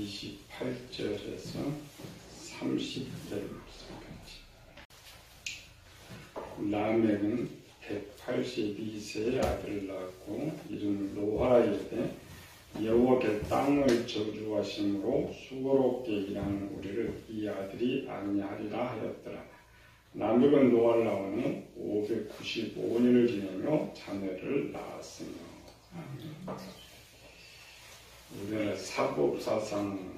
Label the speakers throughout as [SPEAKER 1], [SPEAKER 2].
[SPEAKER 1] 28절에서 30절까지. 라멕은 182세의 아들을 낳았고 이름을 노아에게 여호와께 땅을 저주하심으로 수고롭게 일하는 우리를 이 아들이 아니하리라 하였더라. 라멕은 노아를 낳은 후 595년을 지내며 자녀를 낳았으며. 우리나라 사법사상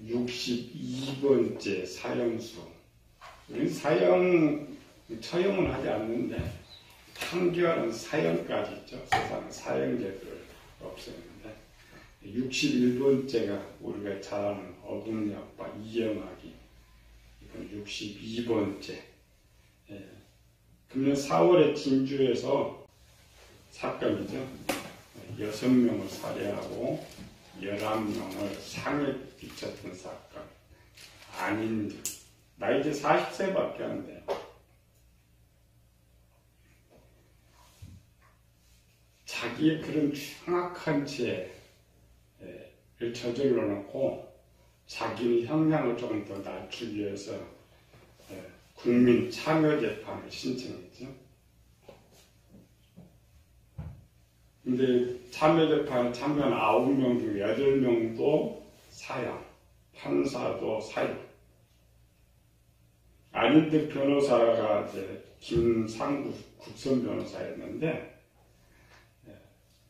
[SPEAKER 1] 62번째 사형수. 우리는 처형은 하지 않는데 판결은 사형까지 있죠. 세상에 사형제도를 없애는데 61번째가 우리가 잘 아는 어둠의 아빠 이영학이, 이건 62번째. 금년 4월에 진주에서 사건이죠. 6명을 살해하고 11명을 상해 끼쳤던 사건. 아닌, 나 이제 40세밖에 안 돼. 자기의 그런 흉악한 죄를 저질러 놓고 자기는 형량을 조금 더 낮추기 위해서 국민 참여재판을 신청했죠. 근데 참여재판에 참여한 9명 중에 8명도 사형, 판사도 사형. 안인득 변호사가 이제 김상구 국선 변호사였는데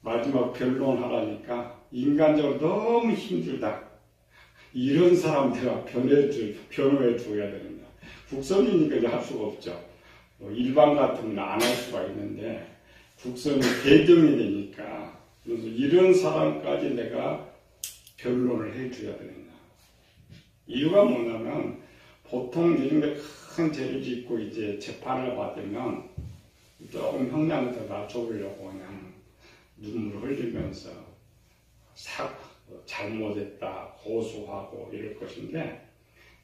[SPEAKER 1] 마지막 변론하라니까 인간적으로 너무 힘들다. 이런 사람 내가 변호해 줘야 된다. 국선이니까 이제 할 수가 없죠. 일반 같으면 안 할 수가 있는데 국선이 배경이 되니까, 그래서 이런 사람까지 내가 변론을 해줘야 된다. 이유가 뭐냐면 보통 이런 큰 죄를 짓고 이제 재판을 받으면 조금 형량을 더 낮춰보려고 그냥 눈물을 흘리면서 잘못했다 고소하고 이럴 것인데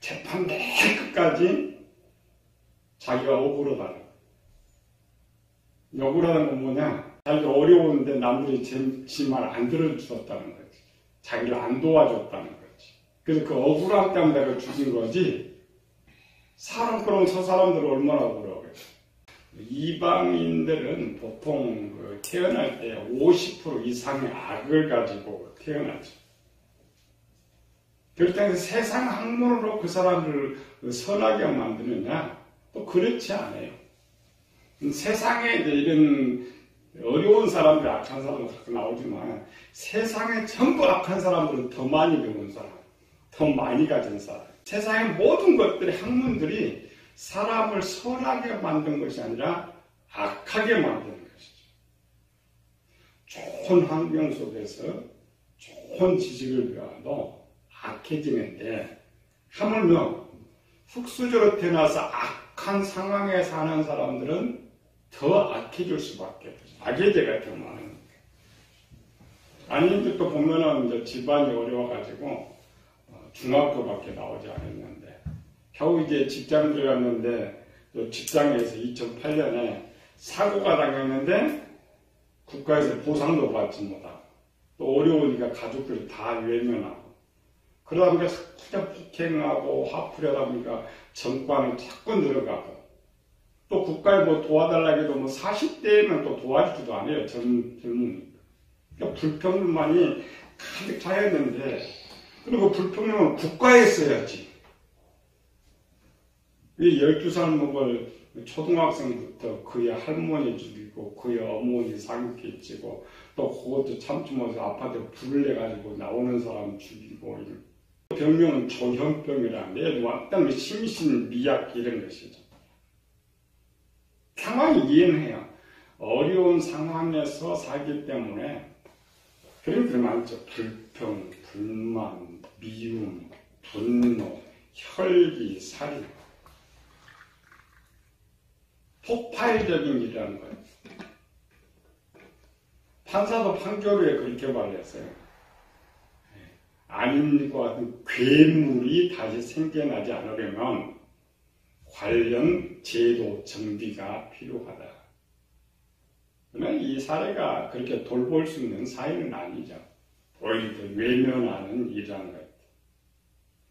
[SPEAKER 1] 재판 맨 끝까지 자기가 억울하다는 거예요. 억울하다는 건 뭐냐? 자기가 어려운데 남들이 지 말 안 들어주었다는 거지. 자기를 안 도와줬다는 거지. 그래서 그 억울함 때문에 내가 죽인 거지. 그럼 저 사람들은 얼마나 억울하겠어. 이방인들은 보통 태어날 때 50% 이상의 악을 가지고 태어나죠. 그렇다고 세상 학문으로 그 사람을 선하게 만드느냐? 또 그렇지 않아요. 세상에 이제 이런 어려운 사람들, 악한 사람들 가끔 나오지만 세상에 전부 악한 사람들은 더 많이 배운 사람, 더 많이 가진 사람. 세상의 모든 것들의 학문들이 사람을 선하게 만든 것이 아니라 악하게 만드는 것이죠. 좋은 환경 속에서 좋은 지식을 배워도 악해지는데, 하물며 흙수저로 태어나서 악한 상황에 사는 사람들은 더 악해질 수밖에 없어요. 악의 죄가 더 많은 거예요. 아닌데 또 보면은 이제 집안이 어려워가지고 중학교밖에 나오지 않았는데 겨우 이제 직장 들어갔는데 직장에서 2008년에 사고가 당했는데 국가에서 보상도 받지 못하고 또 어려우니까 가족들이 다 외면하고 그러다 보니까 자꾸 폭행하고 화풀이하다 보니까 전과는 자꾸 늘어가고 또 국가에 뭐 도와달라고 해도 뭐 40대면 또 도와주지도 않아요. 젊으니까. 그러니까 불평만이 가득 차였는데, 그리고 불평은 국가에 써야지. 12살 먹을 초등학생부터 그의 할머니 죽이고 그의 어머니 상기 찌고 또 그것도 참지 못해서 아파트에 불을 내가지고 나오는 사람 죽이고 병명은 조현병이라는데 완전 심신미약 이런 것이죠. 상황이 이해는 해요. 어려운 상황에서 살기 때문에 그런 게 많죠. 불평, 불만, 미움, 분노, 혈기, 살인. 폭발적인 일이라는 거예요. 판사도 판결에 그렇게 말했어요. 아님과 같은 괴물이 다시 생겨나지 않으려면 관련 제도 정비가 필요하다. 그러나 이 사례가 그렇게 돌볼 수 있는 사회는 아니죠. 오히려 더 외면하는 일이라는 거예요.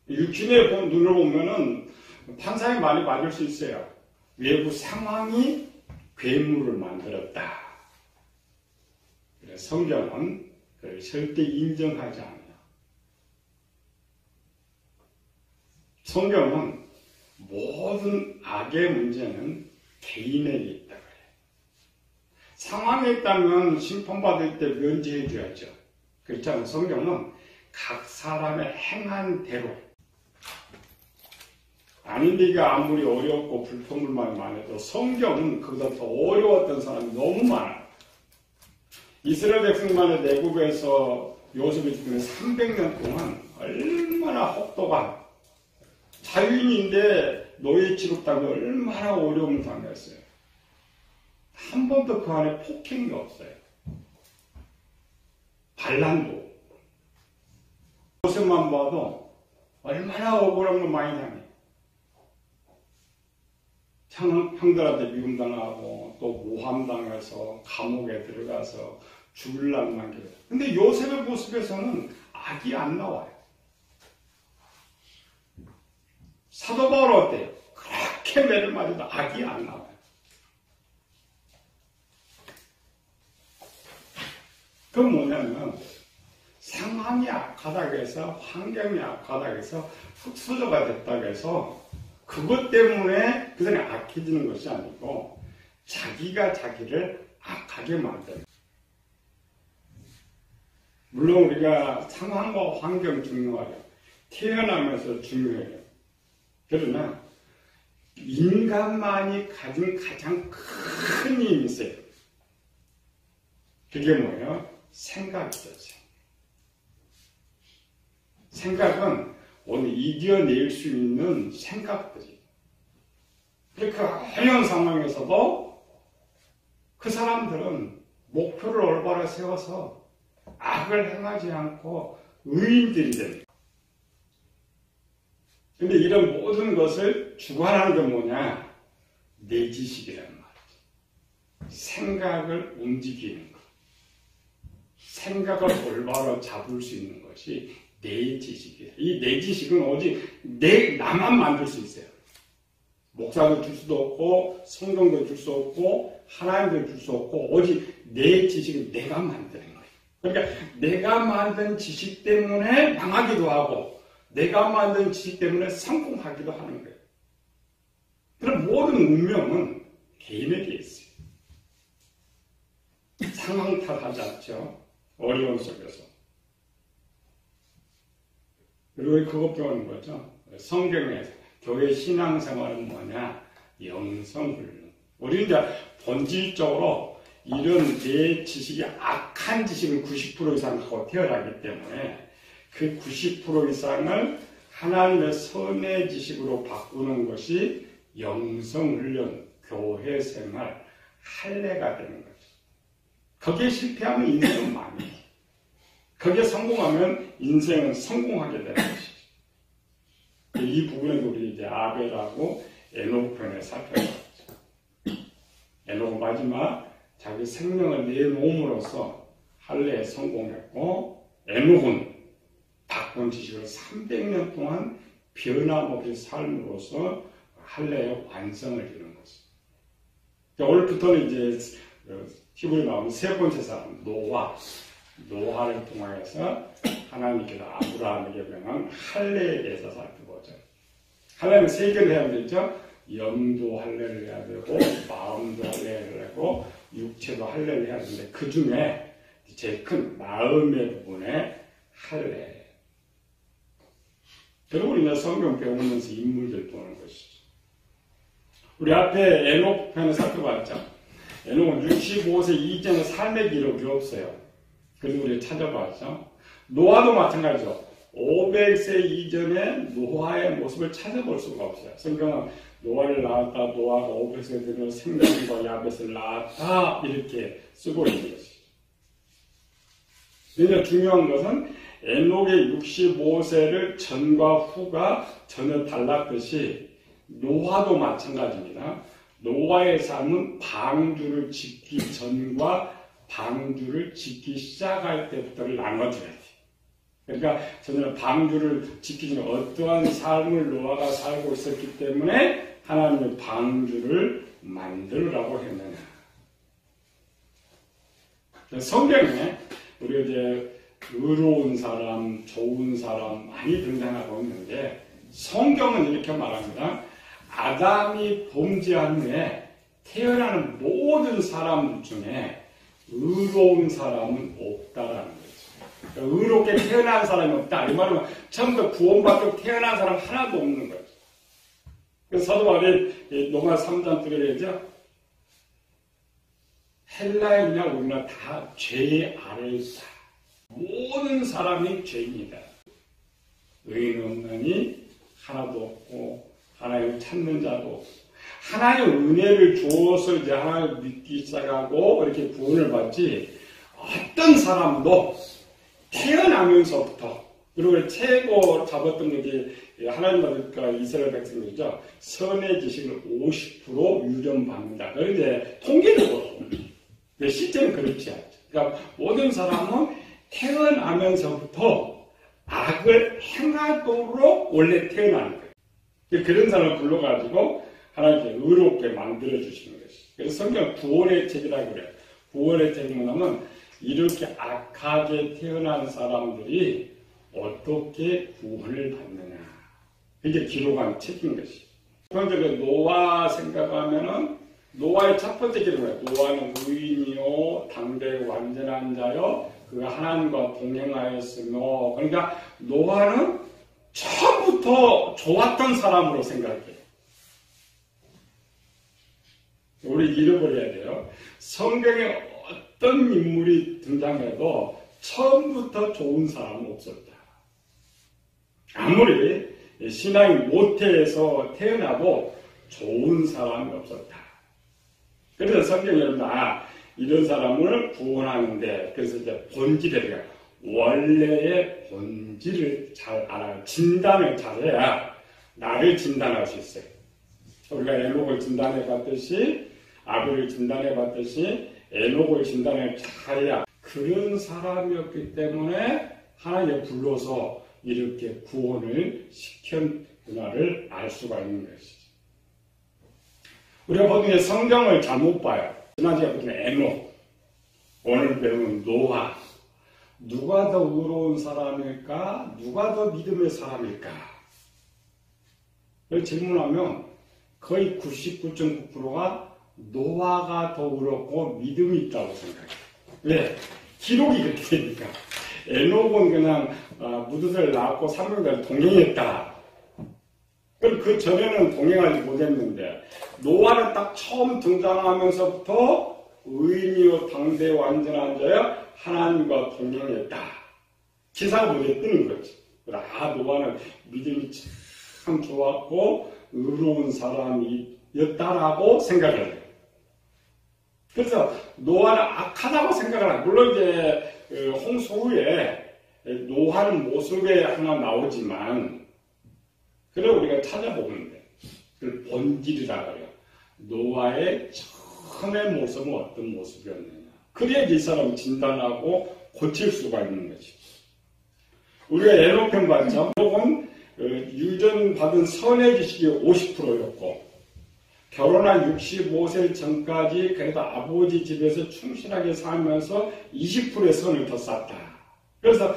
[SPEAKER 1] 육신의 눈으로 보면은 판상이 많이 맞을 수 있어요. 외부 상황이 괴물을 만들었다. 그래서 성경은 그걸 절대 인정하지 않아요. 성경은 모든 악의 문제는 개인에게 있다 그래요. 상황에 있다면 심판받을 때 면제해 줘야죠. 그렇잖아요. 성경은 각 사람의 행한 대로, 아닌 데가 아무리 어렵고 불평불만이 많아도 성경은 그보다 더 어려웠던 사람이 너무 많아요. 이스라엘 백성만의 내국에서 요셉이 죽은 300년 동안 얼마나 혹독한, 자유인인데 노예 취급당하고 얼마나 어려움을 당했어요. 한 번도 그 안에 폭행이 없어요. 반란도. 요셉만 봐도 얼마나 억울한 걸 많이 당해요. 형들한테 미움당하고 또 모함당해서 감옥에 들어가서 죽을 낭만 게. 근데 요셉의 모습에서는 악이 안 나와요. 사도 바울 어때요? 그렇게 매를 맞아도 악이 안 나와요. 그건 뭐냐면 상황이 악하다고 해서, 환경이 악하다고 해서, 흑수저가 됐다고 해서 그것 때문에 그 사람이 악해지는 것이 아니고 자기가 자기를 악하게 만드는. 물론 우리가 상황과 환경 중요하죠. 태어나면서 중요해요. 그러나 인간만이 가진 가장 큰 힘이 있어요. 그게 뭐예요? 생각이죠. 생각은 오늘 이겨낼 수 있는 생각들이. 그 어려운 상황에서도 그 사람들은 목표를 올바로 세워서 악을 행하지 않고 의인들이 됩니다. 근데 이런 모든 것을 주관하는 게 뭐냐? 내 지식이란 말이죠. 생각을 움직이는 것. 생각을 올바로 잡을 수 있는 것이 내 지식이에요. 이 내 지식은 오직 나만 만들 수 있어요. 목사도 줄 수도 없고, 성경도 줄 수 없고, 하나님도 줄 수 없고, 오직 내 지식은 내가 만드는 거예요. 그러니까 내가 만든 지식 때문에 망하기도 하고, 내가 만든 지식 때문에 성공하기도 하는 거예요. 그럼 모든 운명은 개인에게 있어요. 상황 탓하지 않죠. 어려움 속에서. 그리고 그것 배우는 거죠. 성경에서 교회 신앙생활은 뭐냐? 영성훈련. 우리는 이제 본질적으로 이런 내 지식이 악한 지식을 90% 이상 하고 태어나기 때문에 그 90% 이상을 하나님의 선의 지식으로 바꾸는 것이 영성훈련, 교회생활, 할례가 되는 거죠. 거기에 실패하면 인생은 망해요. 거기에 성공하면 인생은 성공하게 되는 것이죠. 이 부분에서 우리 이제 아벨하고 에녹 편에 살펴봤죠. 에녹은 마지막 자기 생명을 내놓음으로써 할례에 성공했고, 에녹은 바꾼 지식을 300년 동안 변함없이 삶으로써 할례의 완성을 이루는 것이죠. 오늘부터는 이제 히브리 나오는 세 번째 사람, 노아를 통하여서 하나님께서 아브라함에게 명한 할례에 대해서 살펴보죠. 할례는 세 개를 해야 되죠. 영도 할례를 해야 되고, 마음도 할례를 하고, 육체도 할례를 해야 되는데, 그 중에 제일 큰 마음의 부분에 할례. 그리고 우리가 성경 배우면서 인물들 보는 것이죠. 우리 앞에 에녹 편을 살펴봤죠. 에녹은 65세 이전의 삶의 기록이 없어요. 그리고 우리가 찾아봤죠. 노아도 마찬가지죠. 500세 이전의 노아의 모습을 찾아볼 수가 없어요. 성경은 노아를 낳았다, 노아가 500세 되면 생명과 야벳을 낳았다, 이렇게 쓰고 있는 것이죠. 그러니까 중요한 것은 에녹의 65세를 전과 후가 전혀 달랐듯이 노아도 마찬가지입니다. 노아의 삶은 방주를 짓기 전과 방주를 짓기 시작할 때부터를 나눠줘야 돼요. 그러니까 저는 방주를 지키지 않는 어떠한 삶을 노아가 살고 있었기 때문에 하나님의 방주를 만들라고 했느냐. 성경에 우리가 이제 의로운 사람, 좋은 사람 많이 등장하고 있는데 성경은 이렇게 말합니다. 아담이 범죄한 후에 태어나는 모든 사람들 중에 의로운 사람은 없다라는 거죠. 그러니까 의롭게 태어난 사람이 없다. 이 말은 처음부터 구원받고 태어난 사람 하나도 없는 거죠. 그래서 사도 바울이 로마 3장 3절에 얘기하죠. 헬라인이나 우리나 다 죄 아래에 있다. 모든 사람이 죄인이다. 의인 없느니 하나도 없고 하나님을 찾는 자도 없고 하나님의 은혜를 주어서 이제 하나님을 믿기 시작하고 이렇게 구원을 받지 어떤 사람도 태어나면서부터 그리고 최고 잡았던 게 하나님 받을까 이스라엘 백성이죠. 선의 지식을 50% 유전받는다. 그런데 통계적으로 실제는 그렇지 않죠. 그러니까 모든 사람은 태어나면서부터 악을 행하도록 원래 태어나는 거예요. 그런 사람을 불러가지고 하나님께 의롭게 만들어주시는 것이죠. 그래서 성경은 구원의 책이라고 그래요. 구원의 책은 뭐냐면 이렇게 악하게 태어난 사람들이 어떻게 구원을 받느냐. 이게 기록한 책인 것이죠. 그런데 노아 생각하면은 노아의 첫 번째 기록이에요. 노아는 의인이요 당대 완전한 자요 그가 하나님과 동행하였으며 그러니까 노아는 처음부터 좋았던 사람으로 생각해요. 우리 잃어버려야 돼요. 성경에 어떤 인물이 등장해도 처음부터 좋은 사람은 없었다. 아무리 신앙이 모태에서 태어나도 좋은 사람이 없었다. 그래서 성경에 여러분 이런 사람을 구원하는데 그래서 이제 본질에 원래의 본질을 잘 알아요. 진단을 잘해야 나를 진단할 수 있어요. 우리가 에녹을 진단해 봤듯이 아벨을 진단해 봤듯이 에녹을 진단을 잘해야 그런 사람이었기 때문에 하나님이 불러서 이렇게 구원을 시켰구나를 알 수가 있는 것이죠. 우리가 보통 성경을 잘못 봐요. 지난주에 보면 에녹, 오늘 배우는 노아. 누가 더 의로운 사람일까? 누가 더 믿음의 사람일까? 이렇게 질문하면 거의 99.9%가 노아가 더 의롭고 믿음이 있다고 생각해요. 왜? 기록이 그렇게 되니까. 에녹은 그냥 무드를 낳고 300년 동행했다. 그 전에는 동행하지 못했는데 노아는 딱 처음 등장하면서부터 의인이요 당대 완전한 자여 하나님과 동행했다. 기사가 문에 뜨는 거지. 노아는 믿음이 참 좋았고 의로운 사람이었다라고 생각을 해요. 그래서 노아는 악하다고 생각을 해요. 물론 이제 홍수 후에 노아는 모습에 하나 나오지만 그래 우리가 찾아보면 돼. 그걸 본질이라고 해요. 노아의 처음의 모습은 어떤 모습이었느냐. 그래야 이 사람을 진단하고 고칠 수가 있는 거지. 우리가 에녹편 봤죠. 에녹은 유전받은 선의 지식이 50%였고 결혼한 65세 전까지 그래도 아버지 집에서 충실하게 살면서 20%의 선을 더 쌓았다. 그래서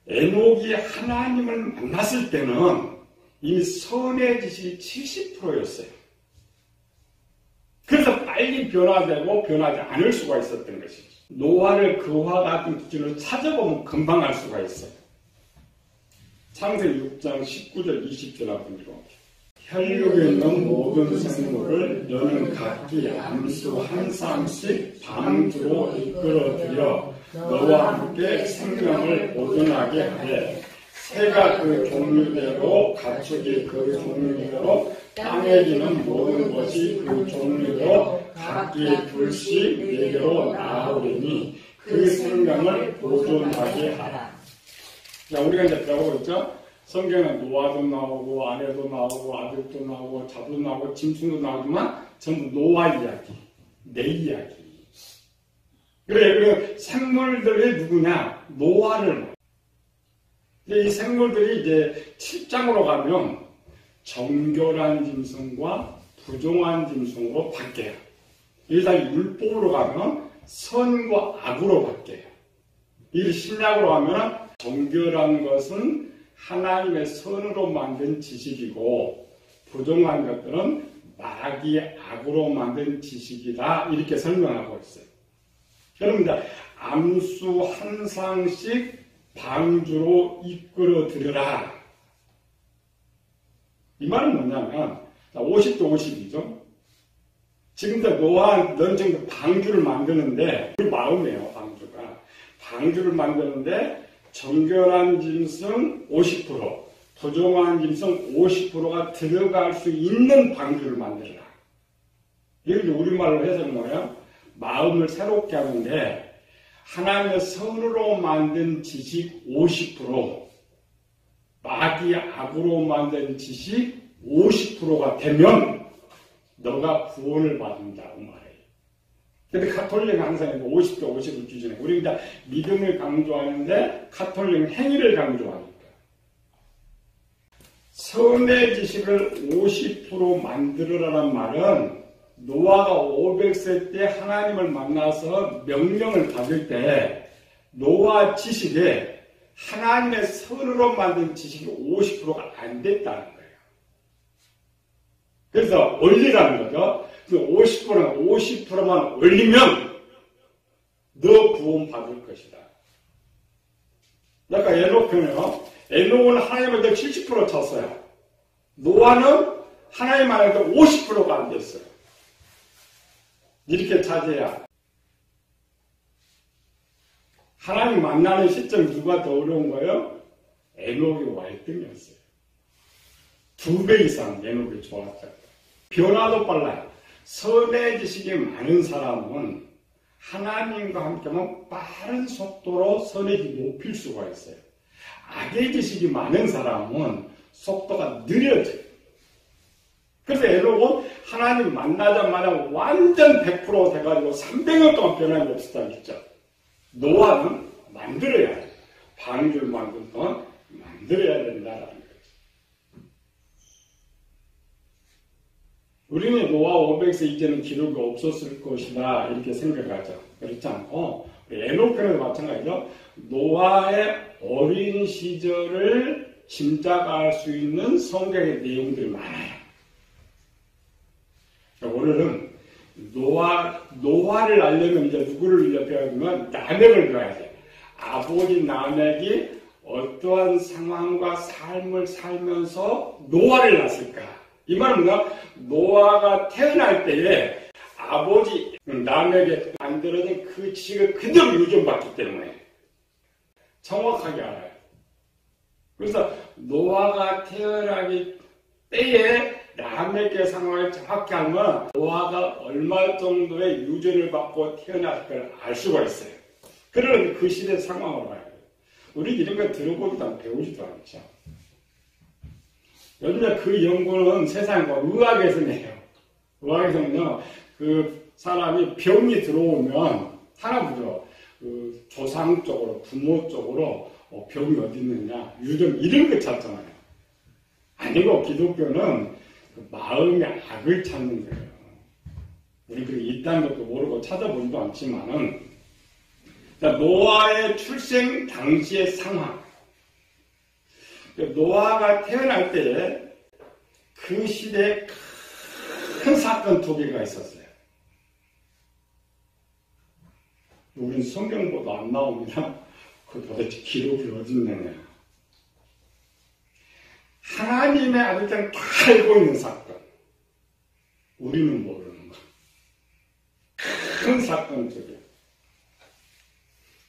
[SPEAKER 1] 에녹이 하나님을 만났을 때는 이미 선의 지식이 70%였어요. 그래서 빨리 변화되고 변하지 않을 수가 있었던 것이죠. 노아를 그와 같은 기준으로 찾아보면 금방 알 수가 있어요. 창세기 6장 19절 20절 한번 읽어볼게요. 혈육에 있는 모든 생물을 너는 각기 암수 한 쌍씩 방주로 이끌어들여 너와 함께 생명을 보존하게 하되 새가 그 종류대로 가축이 그 종류대로 땅에 기는 모든 것이 그 종류대로 각기 둘씩 네개로 나아오리니 그 생명을 보존하게 하라. 자, 우리가 이제 배우고 있죠? 성경은 노아도 나오고 아내도 나오고 아들도 나오고 자도 나오고 짐승도 나오지만 전부 노아 이야기, 내 이야기. 그래, 그 생물들이 누구냐? 노아를. 이 생물들이 이제 7장으로 가면 정결한 짐승과 부정한 짐승으로 바뀌어요. 일단 율법으로 가면 선과 악으로 바뀌어요. 이 신약으로 가면 정결한 것은 하나님의 선으로 만든 지식이고 부정한 것들은 마귀의 악으로 만든 지식이다. 이렇게 설명하고 있어요. 여러분, 암수 한 상씩 방주로 이끌어 들여라. 이 말은 뭐냐면 50대 50이죠. 지금도 너는 지금 방주를 만드는데 우리 마음이에요. 방주를 만드는데 정결한 짐승 50%, 부정한 짐승 50%가 들어갈 수 있는 방주를 만들어라. 이걸 우리말로 해서 뭐예요? 마음을 새롭게 하는데 하나님의 선으로 만든 지식 50%, 마귀의 악으로 만든 지식 50%가 되면 너가 구원을 받는다고 말해요. 근데 가톨릭은 항상 50대 50을 기준에 우리 이제 믿음을 강조하는데 가톨릭은 행위를 강조하니까 선의 지식을 50% 만들어라는 말은 노아가 500세 때 하나님을 만나서 명령을 받을 때 노아 지식에 하나님의 선으로 만든 지식이 50%가 안 됐다는 거예요. 그래서 올리라는 거죠. 그 50%만 올리면 너 구원 받을 것이다. 그러니까 에녹은 하나님한테 70% 쳤어요. 노아는 하나님 안에서 50%가 안 됐어요. 이렇게 찾아야 하나님 만나는 시점 누가 더 어려운 거예요? 에녹이 월등이었어요. 2배 이상 에녹이 좋았어요. 변화도 빨라요. 선의 지식이 많은 사람은 하나님과 함께하면 빠른 속도로 선의 지식이 높일 수가 있어요. 악의 지식이 많은 사람은 속도가 느려져요. 그래서 에녹은 하나님 만나자마자 완전 100% 돼가지고 300년 동안 변함이 없었다고 했죠. 노아는 만들어야 돼요. 방주를 만들 동안 만들어야 된다라는 거죠. 우리는 노아 500세 이제는 기록이 없었을 것이다 이렇게 생각하죠. 그렇지 않고 에녹편에도 마찬가지죠. 노아의 어린 시절을 짐작할 수 있는 성경의 내용들이 많아요. 오늘은 노아를 알려면 이제 누구를 배워야 되면 라멕을 배워야 돼요. 아버지 라멕이 어떠한 상황과 삶을 살면서 노아를 낳았을까? 이 말은 뭐냐? 노아가 태어날 때에 아버지 라멕에 만들어진 그 지식을 그대로 유전받기 때문에 정확하게 알아요. 그래서 노아가 태어나기 때에 라멕의 상황을 정확히 알면 노아가 얼마 정도의 유전을 받고 태어날 걸 알 수가 있어요. 그런 그 시대 상황으로 봐야 돼요. 우리 이런 거 들어보지도 않고 배우지도 않죠. 요즘에 그 연구는 세상과 의학에서는 해요. 의학에서는요, 그 사람이 병이 들어오면 하나부터 그 조상 쪽으로, 부모 쪽으로 병이 어디 있느냐, 유전 이런 거 찾잖아요. 아니고 기독교는 그 마음의 악을 찾는 거예요. 우리 그게 있다는 것도 모르고 찾아보지도 않지만은, 노아의 출생 당시의 상황, 노아가 태어날 때에 그 시대에 큰 사건 두 개가 있었어요. 우리는 성경보다 안 나옵니다. 그 도대체 기록이 어디 있느냐. 하나님의 아들들은 다 알고 있는 사건. 우리는 모르는 거. 큰 사건 두 개.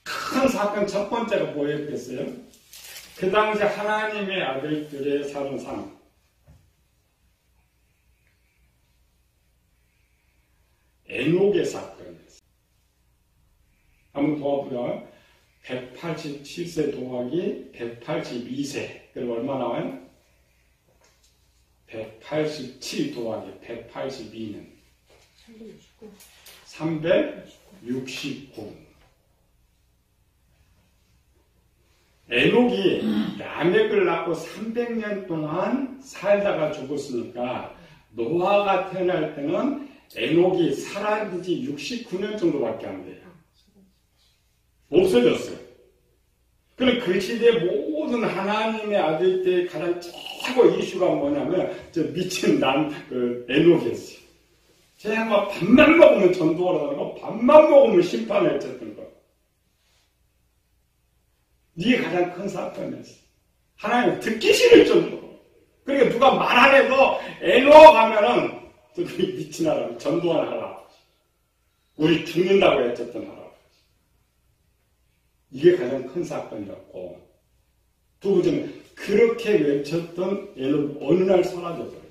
[SPEAKER 1] 큰 사건 첫 번째가 뭐였겠어요? 그 당시 하나님의 아들들의 사는 삶. 에녹의 사건이었어요. 한번 도와보자. 187세 더하기 182세. 그럼 얼마 나와요? 187 더하기 182는 369. 에녹이 라멕을 낳고 300년 동안 살다가 죽었으니까 노아가 태어날 때는 에녹이 살아진 지 69년 정도밖에 안 돼요. 없어졌어요. 그럼 그 시대 모든 하나님의 아들들의 가장 최고 이슈가 뭐냐면 저 미친 에녹이었어요. 쟤가 밥만 먹으면 전도를 하고 밥만 먹으면 심판을 했었던 거. 이게 가장 큰 사건이었어. 하나님 듣기 싫을 정도로. 그러니까 누가 말 안 해도 에녹 하면은 저기 미친 할아버지, 전도하는 할아버지. 우리 죽는다고 했었던 할아버지. 이게 가장 큰 사건이었고, 두 번째는 그렇게 외쳤던 에녹 어느 날 사라져 버렸어요.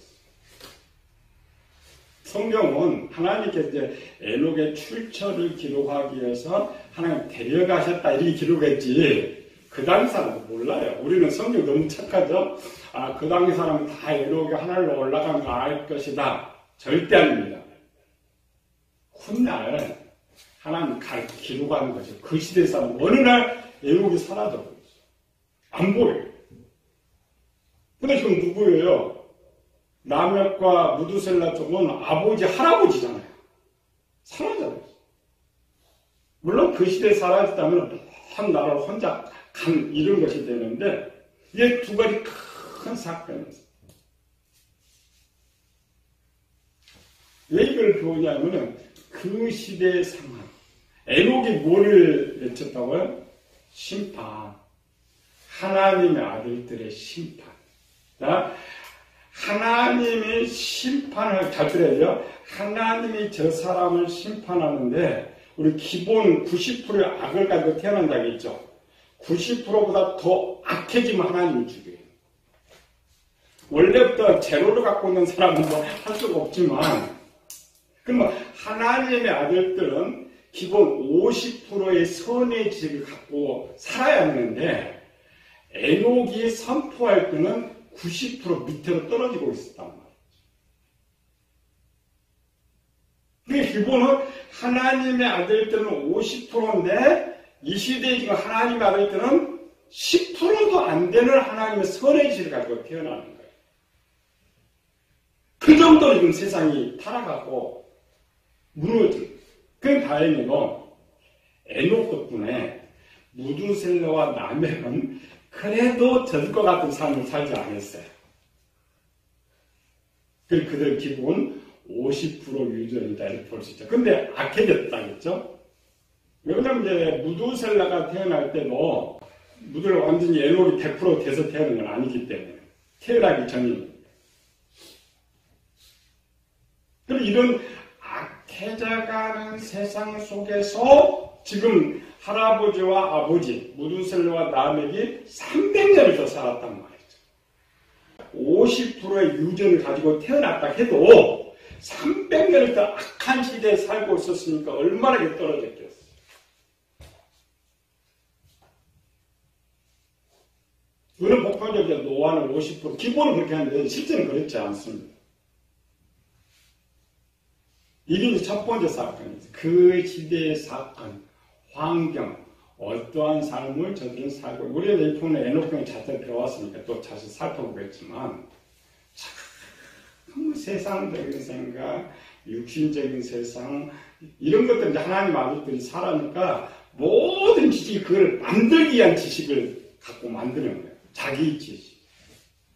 [SPEAKER 1] 성경은 하나님께서 이제 에녹의 출처를 기록하기 위해서 하나님 데려가셨다 이렇게 기록했지, 그 당시 사람은 몰라요. 우리는 성경 너무 착하죠? 아, 그 당시 사람은 다 에녹이 하늘로 올라간 거 알 것이다. 절대 아닙니다. 훗날 하나님 기록하는 거죠. 그 시대 사람 어느 날 에녹이 사라져 버렸어요. 안 보여요. 근데 지금 누구예요? 라멕과 무두셀라 쪽은 아버지, 할아버지잖아요. 사라져버렸어요. 물론 그 시대에 사라졌다면 한 나라를 혼자 간 이런 것이 되는데, 이게 두 가지 큰 사건이었어요. 왜 이걸 배우냐면은 그 시대의 상황. 에녹이 뭐를 외쳤다고요? 심판. 하나님의 아들들의 심판. 하나님이 심판을 잘 들어야죠. 하나님이 저 사람을 심판하는데 우리 기본 90%의 악을 가지고 태어난다고 했죠. 90%보다 더 악해지면 하나님이 죽여요. 원래부터 제로를 갖고 있는 사람은 뭐 할 수가 없지만, 그러면 하나님의 아들들은 기본 50%의 선의 지식을 갖고 살아야 하는데, 에녹이 선포할 때는 90% 밑으로 떨어지고 있었단 말이에요. 그러니까 기본은 하나님의 아들들은 50%인데, 이 시대에 지금 하나님의 아들들은 10%도 안 되는 하나님의 선의 지식을 가지고 태어나는 거예요. 그 정도로 지금 세상이 타락하고 무너진. 그 다행히도 에녹 덕분에 무두셀라와 라멕은 그래도 젖을 것 같은 삶을 살지 않았어요. 그들 기본 50% 유전이다 이렇게 볼 수 있죠. 근데 악해졌다 했죠. 왜냐면 이제 무두셀라가 태어날 때도 무두를 완전히 에녹이 100% 돼서 태어난 건 아니기 때문에 태어나기 전이니까. 그럼 이런 악해져가는 세상 속에서 지금 할아버지와 아버지, 무두셀라와 라멕이 300년을 더 살았단 말이죠. 50%의 유전을 가지고 태어났다 해도 300년을 더 악한 시대에 살고 있었으니까 얼마나 떨어졌겠어요. 우리는 복합적으로 노아는 50%, 기본은 그렇게 하는데 실제는 그렇지 않습니다. 이게 첫 번째 사건이죠. 그 시대의 사건, 환경, 어떠한 삶을 저들은 살고, 우리가 이 부분에 에녹병 자체를 배워왔으니까 또 다시 살펴보겠지만, 참 세상적인 생각, 육신적인 세상, 이런 것들 이제 하나님 아들들이 살아니까 모든 지식이 그걸 만들기 위한 지식을 갖고 만드는 거예요. 자기 지식.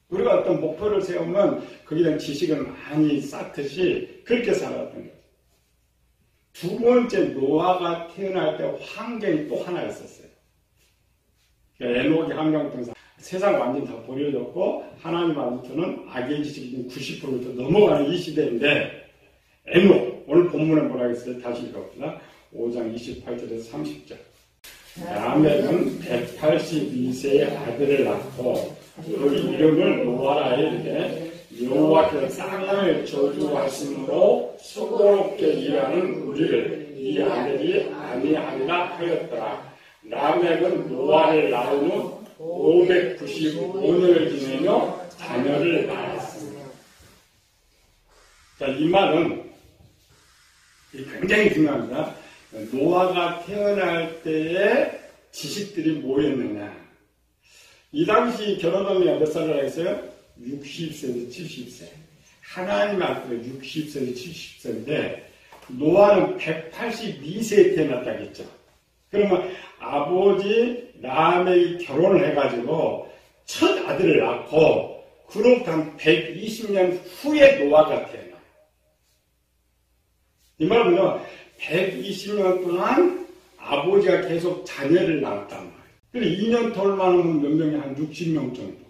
[SPEAKER 1] 우리가 어떤 목표를 세우면 거기에 대한 지식을 많이 쌓듯이 그렇게 살았던 거예요. 두 번째, 노아가 태어날 때 환경이 또 하나 있었어요. 에녹의 환경 통해서 세상 완전히 다 버려졌고 하나님 아버지는 악의 지식이 90% 넘어가는 이 시대인데, 에녹, 오늘 본문에 뭐라 했어요? 다시 읽어봅시다. 5장 28절에서 30절. 라멕은 182세의 아들을 낳고 그 이름을 노아라 이르되, 여호와께서 땅을 저주하심으로 수고롭게 일하는 우리를 이 아들이 아니하리라 하였더라. 라멕은 노아를 낳은 후 595년을 지내며 자녀를 낳았습니다. 자, 이 말은 굉장히 중요합니다. 노아가 태어날 때의 지식들이 뭐였느냐. 이 당시 결혼하면 몇 살이라고 했어요? 60세에서 70세. 하나님 앞에 60세에서 70세인데 노아는 182세에 태어났다고 했죠. 그러면 아버지 라멕이 결혼을 해가지고 첫 아들을 낳고 그로부터 한 120년 후에 노아가 태어나요. 이 말은요, 120년 동안 아버지가 계속 자녀를 낳았단 말이에요. 그래서 2년 덜만 하면 몇 명이 한 60명 정도.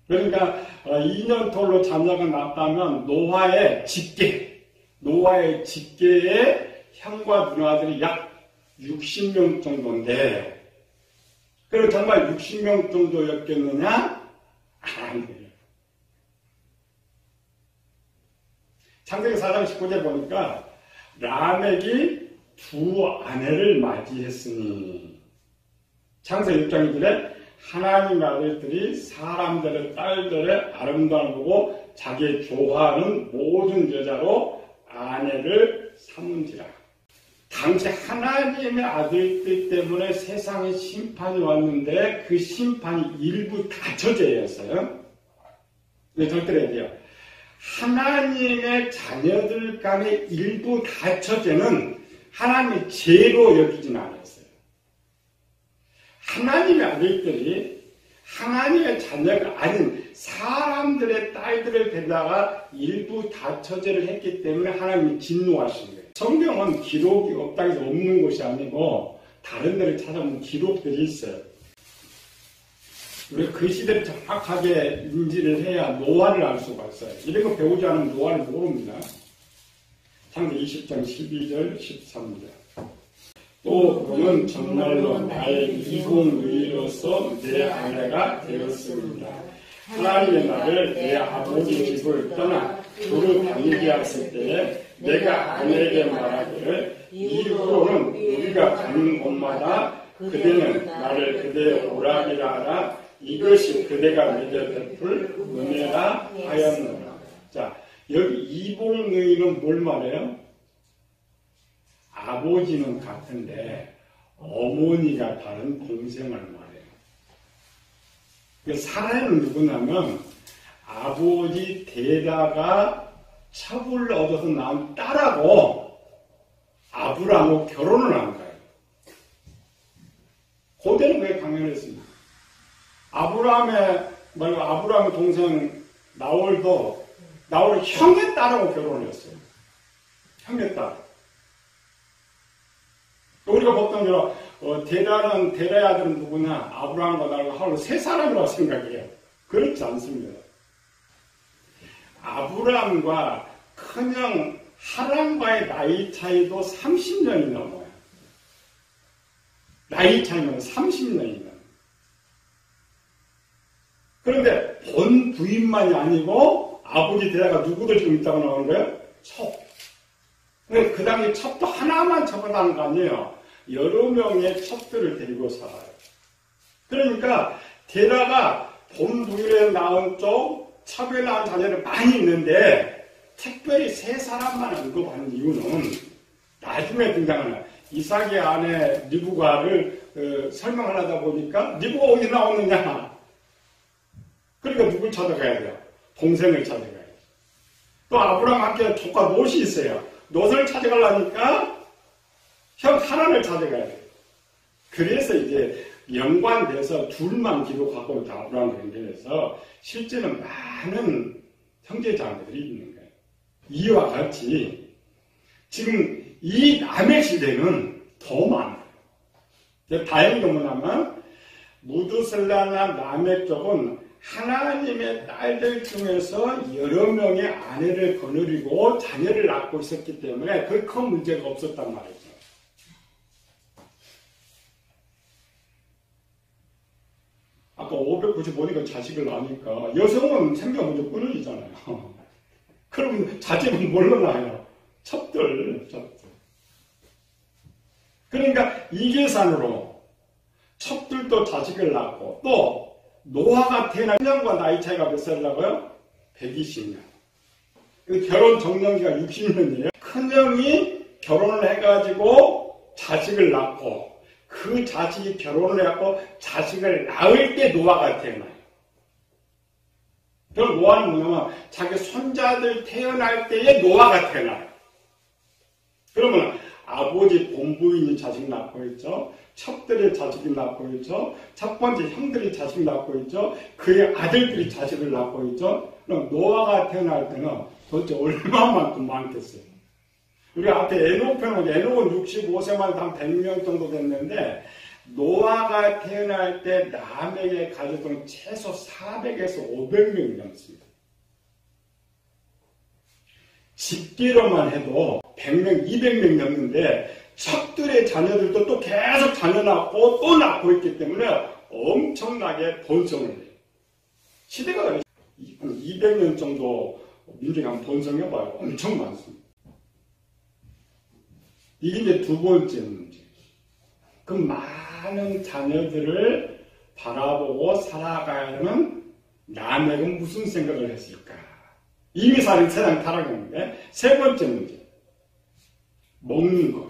[SPEAKER 1] 그러니까 2년 덜로 자녀가 낳았다면 노아의 직계의 형과 누나들이 약 60명 정도인데, 그럼 정말 60명 정도였겠느냐? 아니에요. 창세기 4장 19절 보니까 라멕이 두 아내를 맞이했으니, 창세기 6장 1절에 하나님 아들들이 사람들의 딸들의 아름다움을 보고 자기 좋아하는 모든 여자로 아내를 삼은지라. 당시 하나님의 아들들 때문에 세상에 심판이 왔는데 그 심판이 일부 다처제였어요. 네, 절대로 해야 돼요. 하나님의 자녀들 간의 일부 다처제는 하나님의 죄로 여기진 않았어요. 하나님의 아들들이 하나님의 자녀가 아닌 사람들의 딸들을 데려다가 일부 다처제를 했기 때문에 하나님이 진노하신 거예요. 성경은 기록이 없다고 해서 없는 것이 아니고 다른 데를 찾아보면 기록들이 있어요. 우리가 그 시대를 정확하게 인지를 해야 노아를 알 수가 있어요. 이런 거 배우지 않으면 노아를 모릅니다. 창세기 20장 12절 13절. 또 그는 정말로 나의 이공의로서 내 아내가 되었습니다. 하나님의 나를 내 아버지 집을 떠나 그를 다니게 하실 때에 내가 아내에게 말하기를 이후로는 우리가 가는 곳마다 그대는 나를 그대의 오락이라 하라. 이것이 그대가 내게 베풀 은혜라 하였노라. 자, 여기 이복누이는 뭘 말해요? 아버지는 같은데 어머니가 다른 동생을 말해요. 사라는 누구냐면 아버지 데다가 첩을 얻어서 낳은 딸하고 아브라함하고 결혼을 한 거예요. 고대는 그게 당연했습니다. 아브라함의 동생 나홀도 형의 딸하고 결혼을 했어요. 형의 딸. 우리가 보통 데라의 아들은 누구냐? 아브라함과 나를 하루 세 사람이라고 생각해요. 그렇지 않습니다. 아브라함과 큰형 하란과의 나이 차이도 30년이 넘어요. 나이 차이는 30년이 넘어요. 그런데 본 부인만이 아니고 아버지 데라가 누구들 좀 있다고 나오는 거예요? 첩. 근데 그 당시 첩도 하나만 첩하다는 거 아니에요. 여러 명의 첩들을 데리고 살아요. 그러니까 데라가 본 부인에 낳은 쪽 첩에 낳은 자녀를 많이 있는데 특별히 세 사람만 언급하는 이유는 나중에 등장하는 이삭의 아내 리브가를 설명하려다 보니까 리브가 어디 나오느냐? 그러니까 누굴 찾아가야 돼요? 동생을 찾아가야 돼요. 또 아브라함 함께 조카 롯이 있어요. 롯을 찾아가려니까 형 하란을 찾아가야 돼요. 그래서 이제 연관돼서 둘만 기록하고 있다. 아브라함과 연결해서 실제는 많은 형제자매들이 있는 거예요. 이와 같이 지금 이 남의 시대는 더 많아요. 다행히도 뭐냐면 무드셀라나 라멕 쪽은 하나님의 딸들 중에서 여러 명의 아내를 거느리고 자녀를 낳고 있었기 때문에 그 큰 문제가 없었단 말이죠. 아까 595니까 자식을 낳으니까 여성은 생명 먼저 끊어지잖아요. 그럼 자식은 뭘로 낳아요? 첩들. 그러니까 이 계산으로 첩들도 자식을 낳고 또 노아가 태어난 년과 나이 차이가 몇 살이라고요? 120년. 결혼 정년기가 60년이에요. 큰형이 결혼을 해가지고 자식을 낳고 그 자식이 결혼을 해갖고 자식을 낳을 때 노아가 태어나요. 그럼 노아는 뭐냐면 자기 손자들 태어날 때에 노아가 태어나요. 그러면 아버지 본부인이 자식 낳고 있죠. 첩들의 자식이 낳고 있죠. 첫 번째 형들이 자식 낳고 있죠. 그의 아들들이 자식을 낳고 있죠. 그럼 노아가 태어날 때는 도대체 얼마만큼 많겠어요. 우리 앞에 에녹은 65세만 한 100명 정도 됐는데 노아가 태어날 때 람에게 가족은 최소 400에서 500명이 넘습니다. 집계로만 해도 100명, 200명 넘는데 첩들의 자녀들도 또 계속 자녀 낳고 또 낳고 있기 때문에 엄청나게 번성을 해요. 시대가 한 200년 정도 민족이 한번 번성해봐요. 엄청 많습니다. 이게 이제 두 번째 문제. 그 많은 자녀들을 바라보고 살아가는 람에게는 무슨 생각을 했을까? 이미 세상 타락했는데 세 번째 문제. 먹는 것.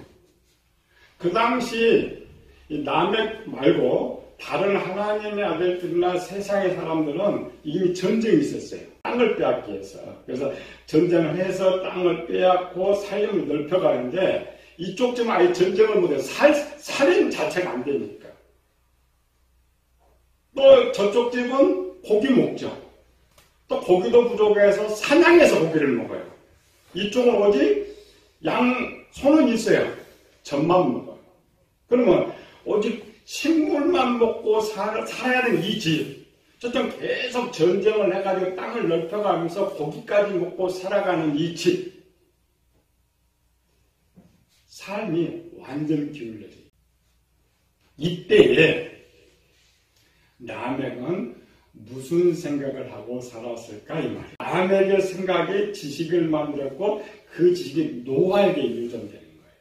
[SPEAKER 1] 그 당시 람에 말고 다른 하나님의 아들들이나 세상의 사람들은 이미 전쟁이 있었어요. 땅을 빼앗기 위해서. 그래서 전쟁을 해서 땅을 빼앗고 살림을 넓혀가는데 이쪽 좀 아예 전쟁을 못해요. 살인 자체가 안 되니까. 또 저쪽 집은 고기 먹죠. 또 고기도 부족해서 사냥해서 고기를 먹어요. 이쪽은 어디? 소는 있어요. 젖만 먹어요. 그러면 오직 식물만 먹고 살아야 되는 이 집. 저쪽 계속 전쟁을 해가지고 땅을 넓혀가면서 고기까지 먹고 살아가는 이 집. 삶이 완전 기울어져요. 이때에 라멕은 무슨 생각을 하고 살았을까 이 말이에요. 라멕의 생각이 지식을 만들었고 그 지식이 노아에게 유전되는 거예요.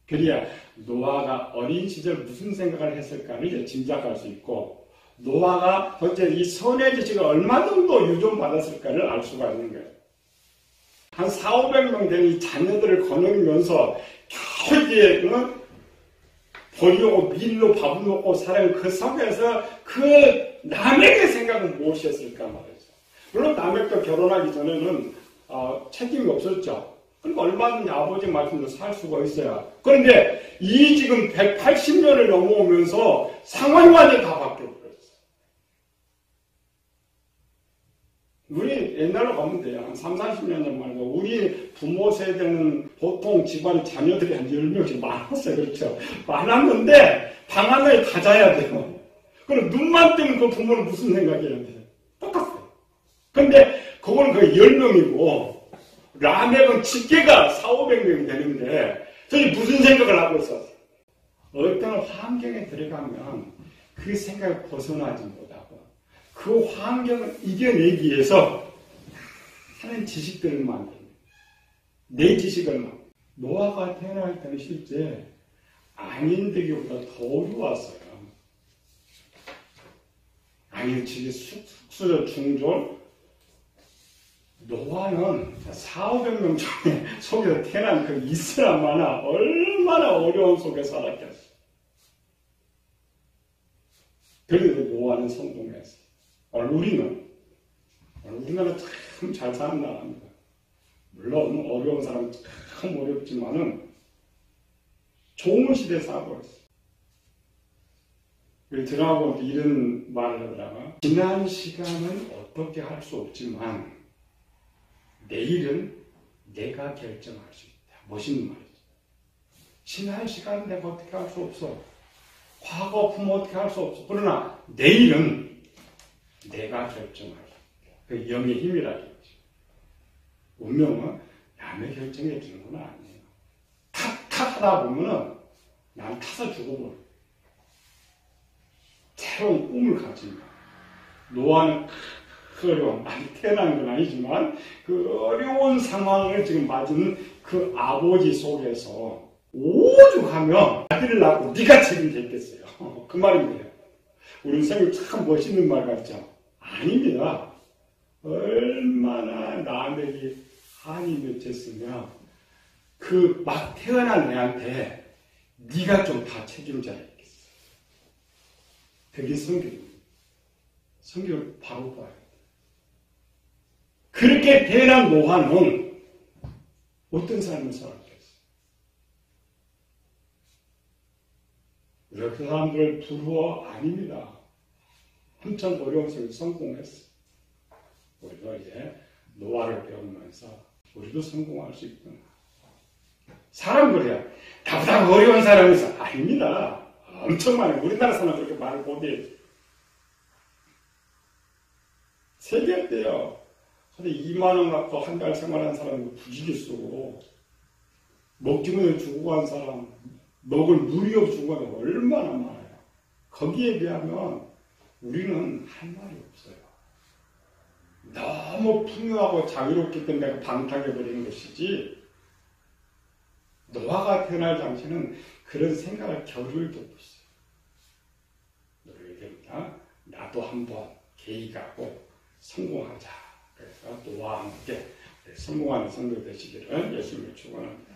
[SPEAKER 1] 그래야 노아가 어린 시절 무슨 생각을 했을까를 이제 짐작할 수 있고 노아가 도대체 이 선의 지식을 얼마 정도 유전받았을까를 알 수가 있는 거예요. 한 400~500명 되는 이 자녀들을 거느리면서 겨우기에 버리고 밀로 밥을 먹고 살아온 그 속에서 그 라멕의 생각은 무엇이었을까 말이죠. 물론 라멕도 결혼하기 전에는 책임이 없었죠. 그러니까 얼마든지 아버지 말씀대로 살 수가 있어요. 그런데 이 지금 180년을 넘어오면서 상황이 완전히 다 바뀌어버렸어요. 우리 옛날로 가면 돼요. 한 30~40년 전만 해도 우리 부모 세대는 보통 집안 자녀들이 한 10명씩 많았어요. 그렇죠? 많았는데 방 하나에 다 자야 돼요. 그럼 눈만 뜨면 그 부모는 무슨 생각이어야 돼요? 똑같아요. 근데 그건 거의 10명이고 라멕은 집계가 400~500명이 되는데 저희 무슨 생각을 하고 있었어요? 어떤 환경에 들어가면 그 생각을 벗어나지 못하고 그 환경을 이겨내기 위해서 하는 지식들을 만듭니다. 내 지식을 만듭니다. 노아가 태어날 때는 실제 안인되기보다 더 어려웠어요. 안인 집이 숙소적 중졸 노아는 400~500명 중에 속에서 태어난 그 이스라엘만아 얼마나 어려운 속에 살았겠어. 그래도 노아는 성공했어. 우리나라는 참 잘 사는 나라입니다. 물론 어려운 사람은 참 어렵지만은 좋은 시대에 살고 있어. 우리 드라마보면 이런 말을 하더라고요. 지난 시간은 어떻게 할 수 없지만 내일은 내가 결정할 수 있다. 멋있는 말이죠. 지난 시간은 내가 어떻게 할 수 없어. 과거 부모 어떻게 할 수 없어. 그러나 내일은 내가 결정할 수 있다. 그 영의 힘이라는 거지. 운명은 남의 결정해 주는 건 아니에요. 탓하다 보면은 난 타서 죽어버려. 새로운 꿈을 가진다. 노아는 그 어려운, 많이 태어난 건 아니지만 그 어려운 상황을 지금 맞은 그 아버지 속에서 오죽하면 아들을 낳고 네가 책임졌겠어요. 그 말입니다. 우리 생각 참 멋있는 말 같죠? 아닙니다. 얼마나 라멕이 한이 맺혔으면 그 막 태어난 애한테 네가 좀 다 책임져야겠어. 그게 성경입니다. 성경을 바로 봐야 돼. 그렇게 태어난 노아는 어떤 삶을 살았겠어? 우리가 그 사람들을 부러워 아닙니다. 엄청 어려운 삶을 성공했어. 우리도 이제 노아를 배우면서 우리도 성공할 수 있구나. 사람들이야. 나보다 어려운 사람이 있어. 아닙니다. 엄청 많아요. 우리나라 사람 그렇게 말을 못해. 세계 때요. 근데 2만 원 갖고 한 달 생활한 사람이 부지기 쓰고, 먹기만 해 죽고 간 사람, 먹을 물이 없어 죽고 간 사람 얼마나 많아요. 거기에 비하면 우리는 할 말이 없어요. 너무 풍요하고 자유롭기 때문에 내가 방탕해버리는 것이지, 노아가 태어날 당시는 그런 생각을 겨를도 없었어요. 노래가 됩니다. 나도 한번 계획하고 성공하자. 그래서 노아와 함께 성공하는 성도 되시기를 예수님을 축원합니다.